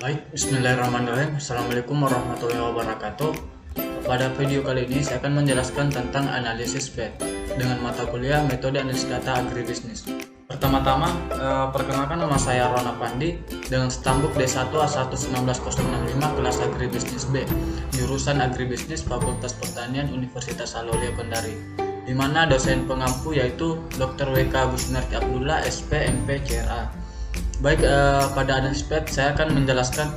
Baik, bismillahirrahmanirrahim. Assalamualaikum warahmatullahi wabarakatuh. Pada video kali ini saya akan menjelaskan tentang analisis PET dengan mata kuliah metode analisis data agribisnis. Pertama-tama, perkenalkan nama saya Rona Pandi dengan stambuk D1 A1 19065 kelas agribisnis B, jurusan agribisnis Fakultas Pertanian Universitas Alaulia Kendari, di mana dosen pengampu yaitu Dr. WK Busnarti Abdullah SP MP CRA. Baik, pada analisis PET saya akan menjelaskan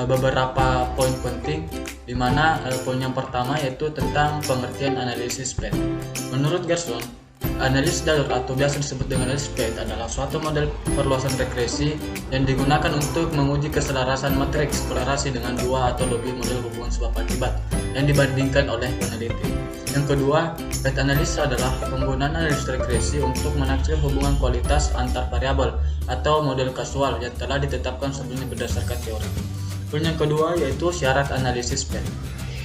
beberapa poin penting, di mana poin yang pertama yaitu tentang pengertian analisis PET. Menurut Gerson, analisis jalur atau biasa disebut dengan analisis PET adalah suatu model perluasan regresi yang digunakan untuk menguji keselarasan matriks korelasi dengan dua atau lebih model hubungan sebab akibat yang dibandingkan oleh peneliti. Yang kedua, PET analisa adalah penggunaan analisis regresi untuk menaksir hubungan kualitas antar variabel atau model kasual yang telah ditetapkan sebelumnya berdasarkan teori. Poin yang kedua yaitu syarat analisis PET.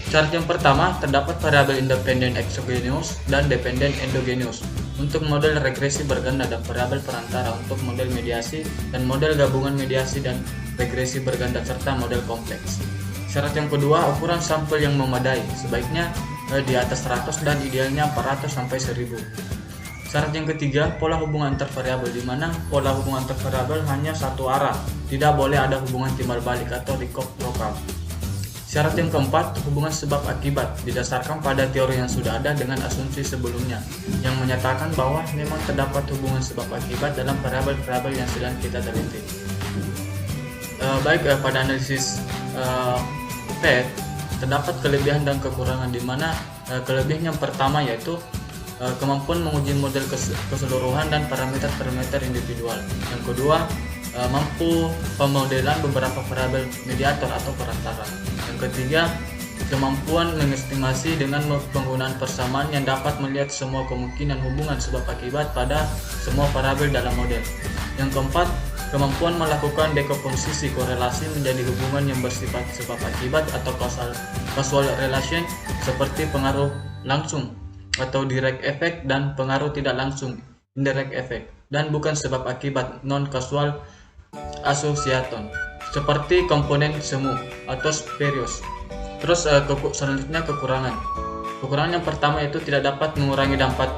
Syarat yang pertama, terdapat variabel independen exogenous dan dependen endogenous untuk model regresi berganda dan variabel perantara untuk model mediasi dan model gabungan mediasi dan regresi berganda serta model kompleks. Syarat yang kedua, ukuran sampel yang memadai, sebaiknya di atas 100 dan idealnya 400 sampai 1000. Syarat yang ketiga, pola hubungan antar variabel, di mana pola hubungan antar variabel hanya satu arah, tidak boleh ada hubungan timbal balik atau recurve lokal. Syarat yang keempat, hubungan sebab akibat didasarkan pada teori yang sudah ada dengan asumsi sebelumnya yang menyatakan bahwa memang terdapat hubungan sebab akibat dalam variabel-variabel yang sedang kita teliti. Pada analisis PET terdapat kelebihan dan kekurangan, di mana kelebihan yang pertama yaitu kemampuan menguji model keseluruhan dan parameter-parameter individual. Yang kedua, mampu pemodelan beberapa variabel mediator atau perantara. Yang ketiga, kemampuan mengestimasi dengan penggunaan persamaan yang dapat melihat semua kemungkinan hubungan sebab akibat pada semua variabel dalam model. Yang keempat, kemampuan melakukan dekomposisi korelasi menjadi hubungan yang bersifat sebab akibat atau causal relation seperti pengaruh langsung atau direct effect dan pengaruh tidak langsung indirect effect, dan bukan sebab akibat non causal association seperti komponen semu atau spurious. Terus selanjutnya kekurangan. Kekurangan yang pertama itu tidak dapat mengurangi dampak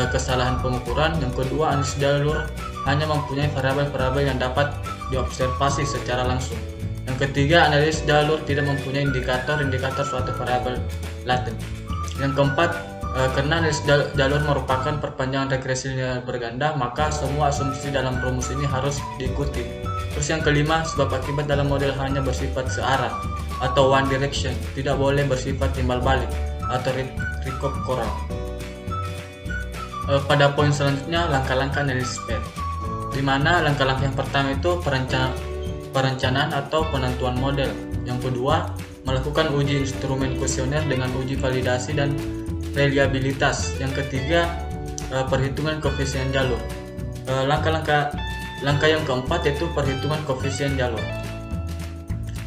kesalahan pengukuran. Yang kedua, analisis jalur hanya mempunyai variabel-variabel yang dapat diobservasi secara langsung. Yang ketiga, analisis jalur tidak mempunyai indikator suatu variabel laten. Yang keempat, karena analisis jalur merupakan perpanjangan regresi linear berganda, maka semua asumsi dalam rumus ini harus diikuti. Terus yang kelima, sebab akibat dalam model hanya bersifat searah atau one direction, tidak boleh bersifat timbal balik atau recurve choral. Pada poin selanjutnya, langkah-langkah analisis PET, di mana langkah-langkah yang pertama itu perencanaan atau penentuan model. Yang kedua, melakukan uji instrumen kuesioner dengan uji validasi dan reliabilitas. Yang ketiga, perhitungan koefisien jalur. Langkah yang keempat yaitu perhitungan koefisien jalur.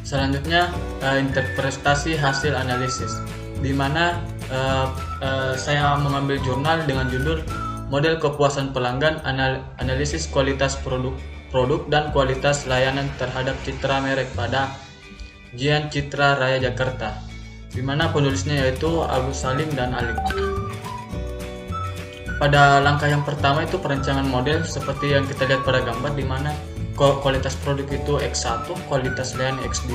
Selanjutnya, interpretasi hasil analisis, di mana saya mengambil jurnal dengan judul Model Kepuasan Pelanggan Analisis Kualitas Produk dan Kualitas Layanan Terhadap Citra Merek pada Jian Citra Raya Jakarta, di mana penulisnya yaitu Agus Salim dan Alim. Pada langkah yang pertama itu perencanaan model seperti yang kita lihat pada gambar, di mana kualitas produk itu X1, kualitas layanan X2,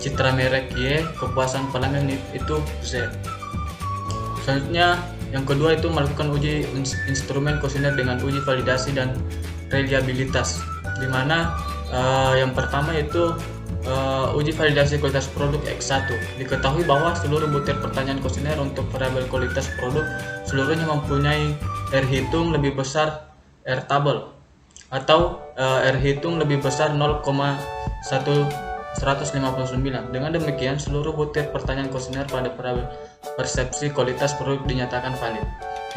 citra merek Y, kepuasan pelanggan itu Z. Selanjutnya yang kedua itu melakukan uji instrumen kuesioner dengan uji validasi dan reliabilitas, di mana yang pertama yaitu uji validasi kualitas produk X1. Diketahui bahwa seluruh butir pertanyaan kuesioner untuk variabel kualitas produk seluruhnya mempunyai R hitung lebih besar R tabel atau R hitung lebih besar 0,159. Dengan demikian, seluruh butir pertanyaan kuesioner pada variabel persepsi kualitas produk dinyatakan valid.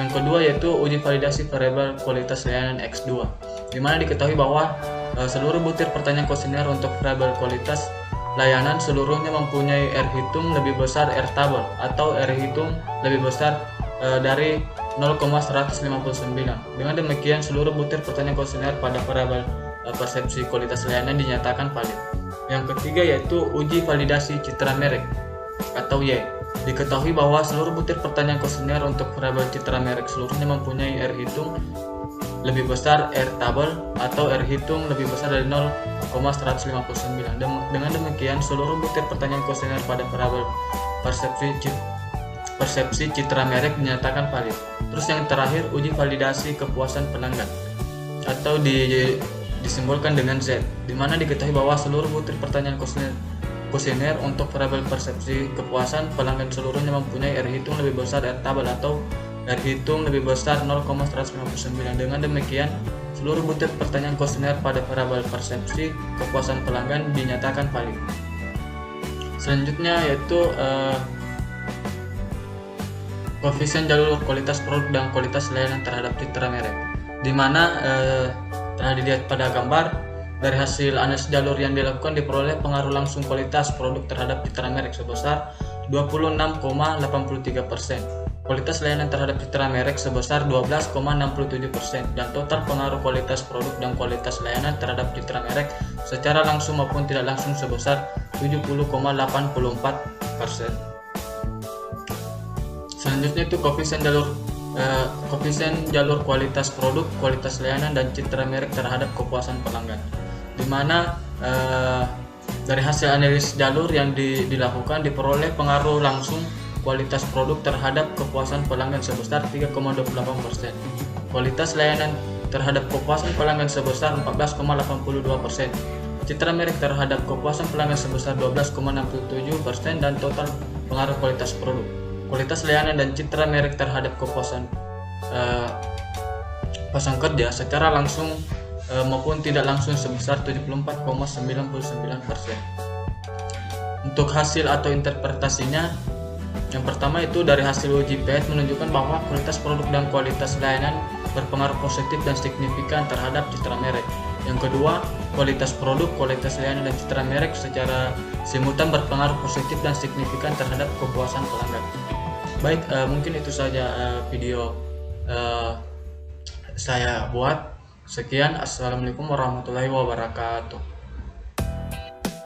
Yang kedua yaitu uji validasi variabel kualitas layanan X2, di mana diketahui bahwa seluruh butir pertanyaan kuesioner untuk variabel kualitas layanan seluruhnya mempunyai R hitung lebih besar R tabel atau R hitung lebih besar dari 0,159. Dengan demikian, seluruh butir pertanyaan kuesioner pada variabel persepsi kualitas layanan dinyatakan valid. Yang ketiga yaitu uji validasi citra merek atau Y. Diketahui bahwa seluruh butir pertanyaan kuesioner untuk variabel citra merek seluruhnya mempunyai R hitung lebih besar R tabel atau R hitung lebih besar dari 0,159. Dengan demikian seluruh butir pertanyaan kuesioner pada variabel persepsi citra merek dinyatakan valid. Terus yang terakhir uji validasi kepuasan pelanggan atau disimbolkan dengan Z, di mana diketahui bahwa seluruh butir pertanyaan kuesioner untuk variabel persepsi kepuasan pelanggan seluruhnya mempunyai R hitung lebih besar R tabel atau R hitung lebih besar 0,159. Dengan demikian seluruh butir pertanyaan kuesioner pada variabel persepsi kepuasan pelanggan dinyatakan valid. Selanjutnya yaitu koefisien jalur kualitas produk dan kualitas layanan terhadap citra merek, di mana telah dilihat pada gambar. Dari hasil analisis jalur yang dilakukan diperoleh pengaruh langsung kualitas produk terhadap citra merek sebesar 26,83%, kualitas layanan terhadap citra merek sebesar 12,67%, dan total pengaruh kualitas produk dan kualitas layanan terhadap citra merek secara langsung maupun tidak langsung sebesar 70,84%. Selanjutnya itu koefisien jalur kualitas produk, kualitas layanan, dan citra merek terhadap kepuasan pelanggan, di mana dari hasil analisis jalur yang dilakukan diperoleh pengaruh langsung kualitas produk terhadap kepuasan pelanggan sebesar 3,28%, kualitas layanan terhadap kepuasan pelanggan sebesar 14,82%, citra merek terhadap kepuasan pelanggan sebesar 12,67%, dan total pengaruh kualitas produk, kualitas layanan, dan citra merek terhadap kepuasan pasang kerja secara langsung maupun tidak langsung sebesar 74,99%. Untuk hasil atau interpretasinya, yang pertama itu dari hasil uji PET menunjukkan bahwa kualitas produk dan kualitas layanan berpengaruh positif dan signifikan terhadap citra merek. Yang kedua, kualitas produk, kualitas layanan, dan citra merek secara simultan berpengaruh positif dan signifikan terhadap kepuasan pelanggan. Baik, mungkin itu saja video saya buat. Sekian, assalamualaikum warahmatullahi wabarakatuh.